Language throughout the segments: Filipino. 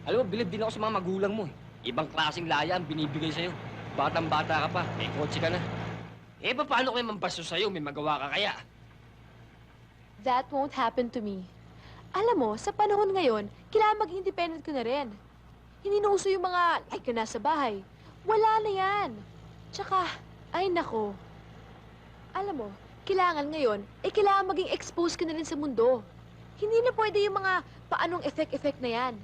Alam mo, bilib din ako sa mga magulang mo eh. Ibang klaseng laya ang binibigay sa'yo. Batang-bata ka pa, may kotse ka na. Eh, paano kayo mampaso sa'yo? May magawa ka kaya? That won't happen to me. Alam mo, sa panahon ngayon, kailangan maging independent ko na rin. Hindi na uso yung mga, like ka nasa bahay. Wala na yan. Tsaka, ay nako. Alam mo, kailangan ngayon, kailangan maging exposed ka na rin sa mundo. Hindi na pwede yung mga paanong effect-effect na yan.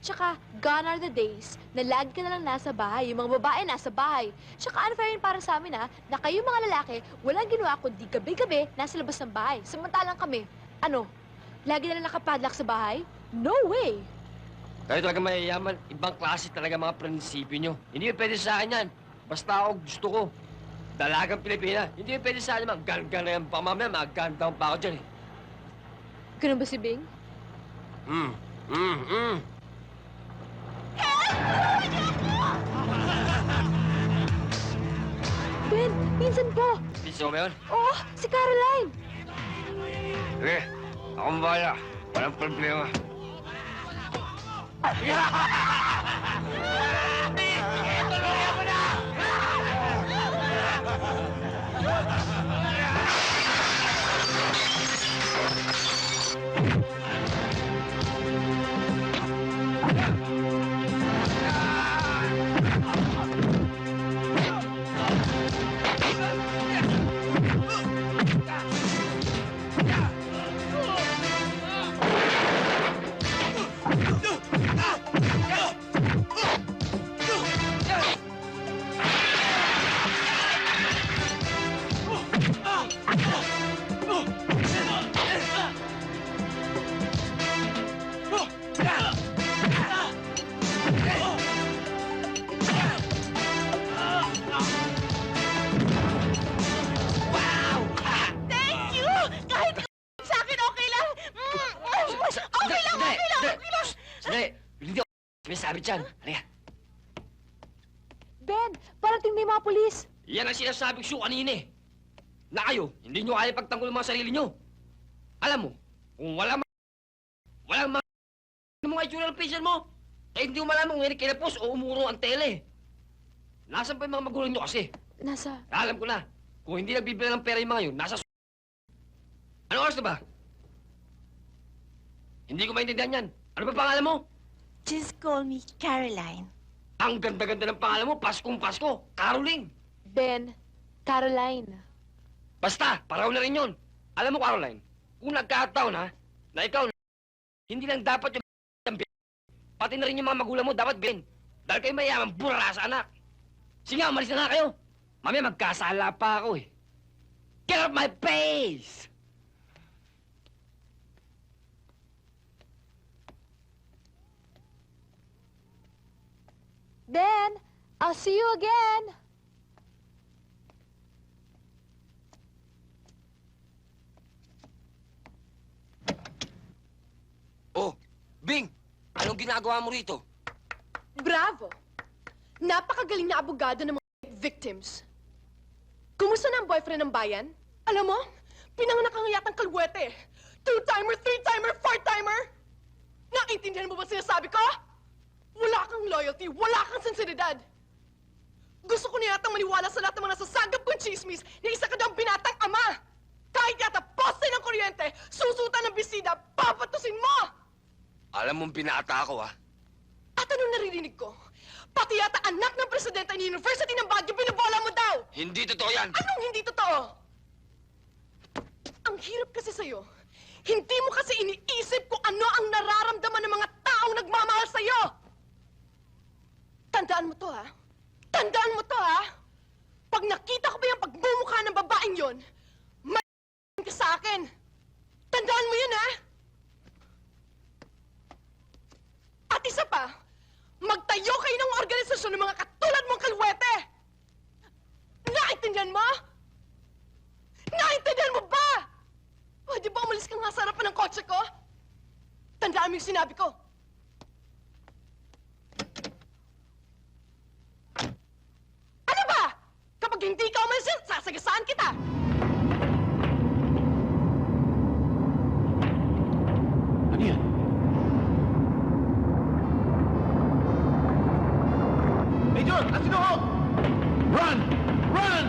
Tsaka, gone are the days na lagi ka na lang nasa bahay, yung mga babae nasa bahay. Tsaka, unfair yun para sa amin, ha, na kayo mga lalaki, walang ginawa kundi gabi-gabi nasa labas ng bahay. Samantalang kami, lagi na lang nakapadlock sa bahay? No way! Kayo talaga mayayaman, ibang klase talaga mga prinsipyo nyo. Hindi pwede sa akin yan. Basta ako gusto ko. Dalagang Pilipina. Hindi pwede sa akin naman. Gan-gan na yan pa mamaya, mag-gun-down pa ako dyan eh. Ganun ba si Bing? Ben, pinsan ko! Piso mo yun? Oh, si Caroline! Sige, akong bahala. Walang problema. Thank you! Kahit sa akin, okay lang! Okay lang! Sandali! Hindi ako may sabi dyan. Halika. Ben, parating na yung mga polis! Yan ang sinasabi ko kanina eh. Na kayo, hindi nyo kaya pagtanggol ang mga sarili nyo. Alam mo, kung walang mga itsura ng patient mo, eh hindi mo malaman kung kinapos o umuro ang tele. Nasaan pa yung mga magulang nyo kasi? Nasa... Alam ko na, kung hindi nagbibigay ng pera yung mga yun, nasa Ano oras na ba? Hindi ko maintindihan yan. Ano ba pangalan mo? Just call me Caroline. Ang ganda-ganda ng pangalan mo, Paskong Pasko, Caroline. Ben, Caroline. Basta, paraw na rin yun. Alam mo, Caroline, kung nagkataon ha, na ikaw, hindi lang dapat yung pati na rin yung mga magulang mo, dapat Ben. Dahil kayo mayaman, burara sa anak. Sige nga, umalis na nga kayo. Mamaya magkasala pa ako eh. Get out my face! Ben, I'll see you again! Oh, Bing! Anong ginagawa mo rito? Bravo! Napakagaling na abogado ng mga victims. Kumusta na ang boyfriend ng bayan? Alam mo, pinanganak ang yatang kalwete. Two-timer, three-timer, four-timer! Naintindihan mo ba sinasabi ko? Wala kang loyalty, wala kang sensibilidad. Gusto ko na yatang maniwala sa lahat ng mga nasasagap kong chismis na isa ka daw ang binatang ama. Kahit yata poste ng kuryente, susutan ng bisida, papatusin mo! Alam mong binata ako ha? At anong naririnig ko? Pati yata anak ng presidente ng University ng Baguio, binabola mo daw! Hindi totoo yan! Anong hindi totoo? Ang hirap kasi sa'yo. Hindi mo kasi iniisip kung ano ang nararamdaman ng mga taong nagmamahal sa'yo! Tandaan mo to, ha? Tandaan mo to, ha? Pag nakita ko pa yung pagmumukha ng babaeng yon, may ka sa akin. Tandaan mo yun, ha? At isa pa, magtayo kayo ng organisasyon ng mga katulad mong kalwete! Naintindihan mo? Naintindihan mo ba? O, di ba umalis ka nga sa harapan ng kotse ko? Tandaan mo yung sinabi ko. Ano ba? Kapag hindi ka umalis yan, sasagasaan kita! Ano yan? Major! Asino ho? Run! Run!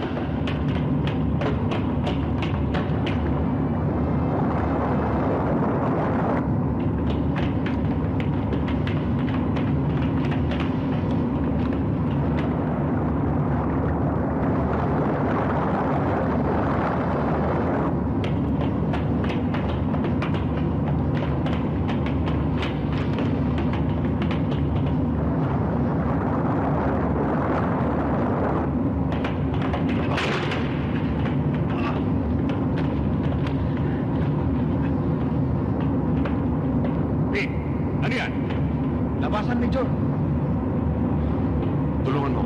Pete, ano yan? Labasan, Major. Tulungan mo.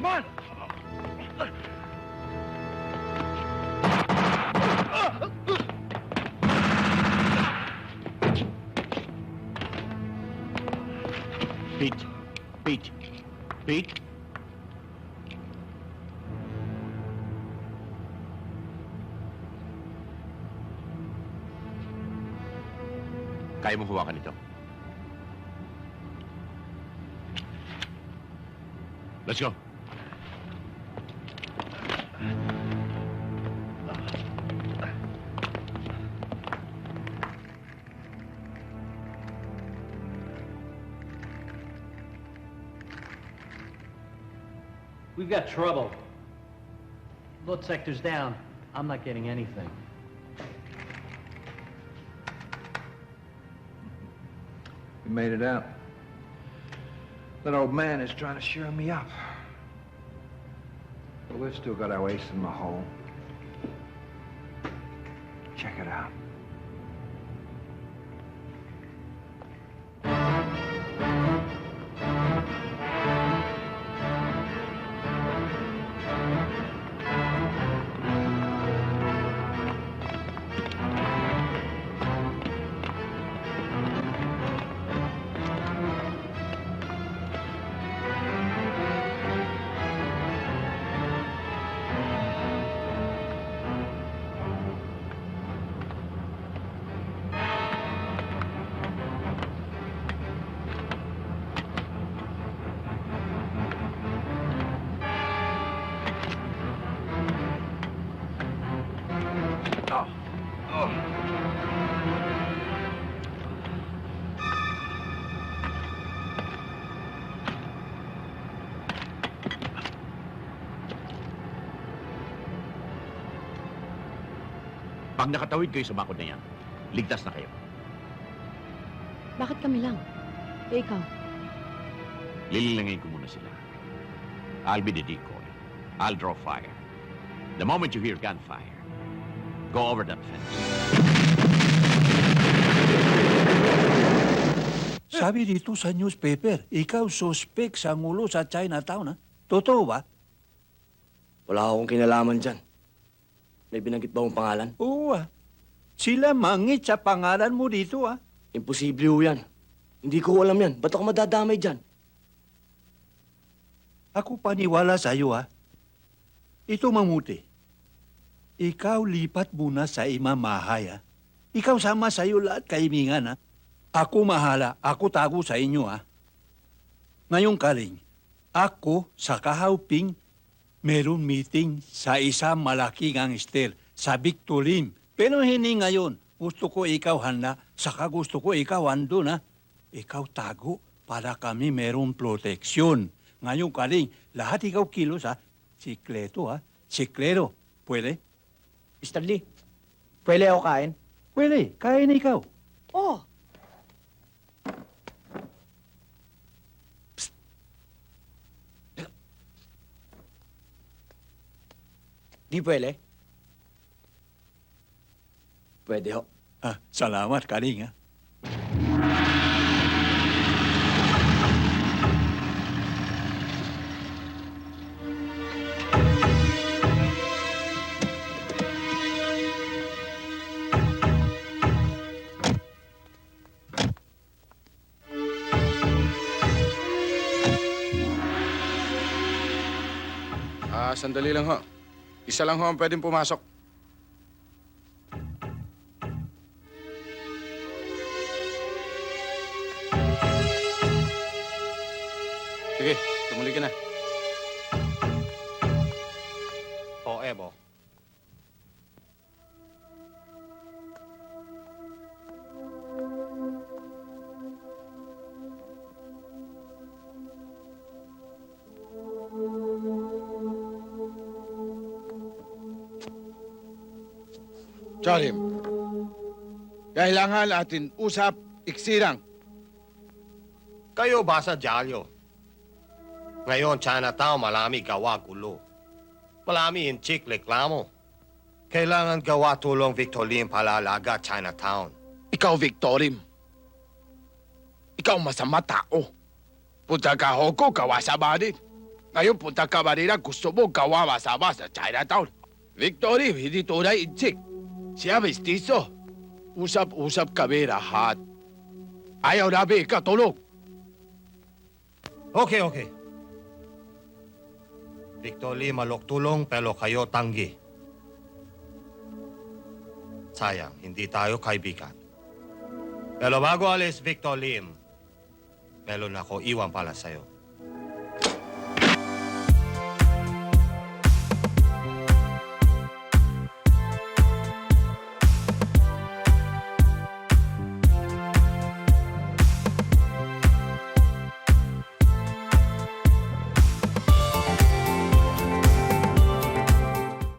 Come on! Pete. Pete. Pete. Kaya mo hawakan ito? Let's go. We've got trouble. Both sectors down. I'm not getting anything. We made it out. That old man is trying to cheer me up. But we've still got our ace in the hole. Check it out. Pag nakatawid kayo sa bakod na yan, ligtas na kayo. Bakit kami lang? Eh, ikaw? Lililangin ko muna sila. I'll be the decoy. I'll draw fire. The moment you hear gunfire, go over that fence. Sabi dito sa newspaper, ikaw suspect sa ngulo sa Chinatown, ha? Totoo ba? Wala akong kinalaman dyan. May binanggit ba akong pangalan? Oo, ah. Sila mangit sa pangalan mo dito, ah. Imposible ho yan. Hindi ko alam yan. Ba't ako madadamay dyan? Ako paniwala sa iyo, ah. Ito mamuti. Ikaw lipat muna sa imamahay, ah. Ikaw sama sa iyo lahat kaimingan, ah. Ako mahala. Ako tago sa inyo, ah. Ngayong kaling, ako sa kahauping meron meeting sa isang malaking gangster sa Victorim. Pero hindi ngayon. Gusto ko ikaw handa, saka gusto ko ikaw andun, ha? ikaw tago para kami merong proteksyon. Ngayon, Kaling, lahat ikaw kilos, ha? Sikleto, ha? Siklero. Pwede? Mr. Lee, pwede ako kain? Pwede. Kain ikaw. Oh, Di pwede? Pwede ho. Ah, salamat, Kaling, ha? Sandali lang ho. Isa lang ho ang pwedeng pumasok. Sige, tumuli ka na. Ebo. Charim, kailangan atin usap iksirang. Kayo ba sa dyaryo? Ngayon, Chinatown, malami gawa gulo. Malami in chick reklamo. Kailangan gawa tulong Victor Lim palalaga Chinatown. Ikaw, Victorim. Ikaw masama tao. Punta ka Hoko, gawa sa Manila. Ngayon, punta ka Manila, gusto mo gawa masama sa Chinatown. Victorim, hindi tunay in chick. Siya mestizo. Usap-usap kami lahat. Ayaw namin ikatulog. Okay. Victor Lim malok tulong pero kayo tanggi. Sayang, hindi tayo kaibigan. Pero bago alis, Victor Lim, meron ako iwan pala sa'yo.